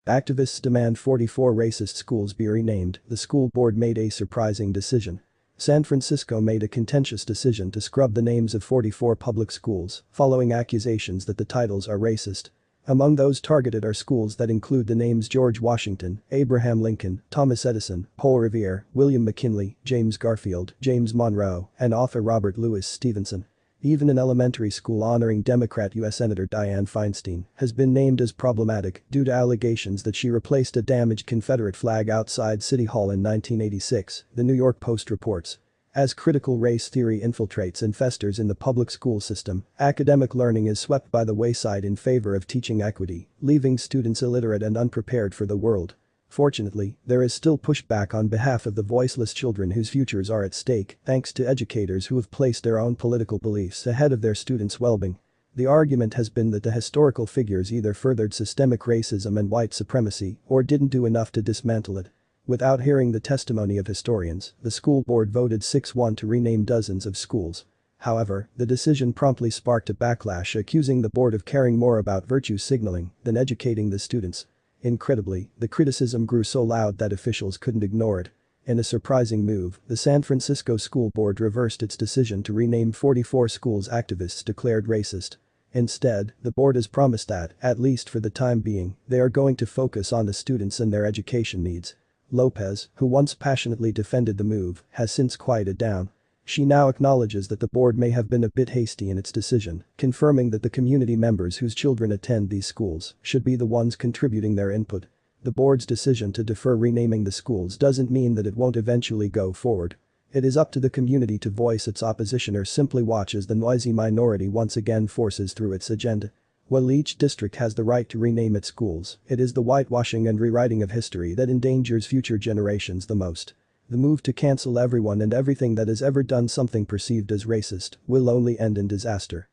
Activists demand 44 racist schools be renamed. The school board made a surprising decision. San Francisco made a contentious decision to scrub the names of 44 public schools following accusations that the titles are racist. Among those targeted are schools that include the names George Washington, Abraham Lincoln, Thomas Edison, Paul Revere, William McKinley, James Garfield, James Monroe, and author Robert Louis Stevenson. Even an elementary school honoring Democrat U.S. Senator Dianne Feinstein has been named as problematic due to allegations that she replaced a damaged Confederate flag outside City Hall in 1986, the New York Post reports. As critical race theory infiltrates and festers in the public school system, academic learning is swept by the wayside in favor of teaching equity, leaving students illiterate and unprepared for the world. Fortunately, there is still pushback on behalf of the voiceless children whose futures are at stake thanks to educators who have placed their own political beliefs ahead of their students' well-being. The argument has been that the historical figures either furthered systemic racism and white supremacy or didn't do enough to dismantle it. Without hearing the testimony of historians, the school board voted 6-1 to rename dozens of schools. However, the decision promptly sparked a backlash accusing the board of caring more about virtue signaling than educating the students. Incredibly, the criticism grew so loud that officials couldn't ignore it. In a surprising move, the San Francisco School Board reversed its decision to rename 44 schools activists declared racist. Instead, the board has promised that, at least for the time being, they are going to focus on the students and their education needs. Lopez, who once passionately defended the move, has since quieted down. She now acknowledges that the board may have been a bit hasty in its decision, confirming that the community members whose children attend these schools should be the ones contributing their input. The board's decision to defer renaming the schools doesn't mean that it won't eventually go forward. It is up to the community to voice its opposition or simply watch as the noisy minority once again forces through its agenda. While each district has the right to rename its schools, it is the whitewashing and rewriting of history that endangers future generations the most. The move to cancel everyone and everything that has ever done something perceived as racist will only end in disaster.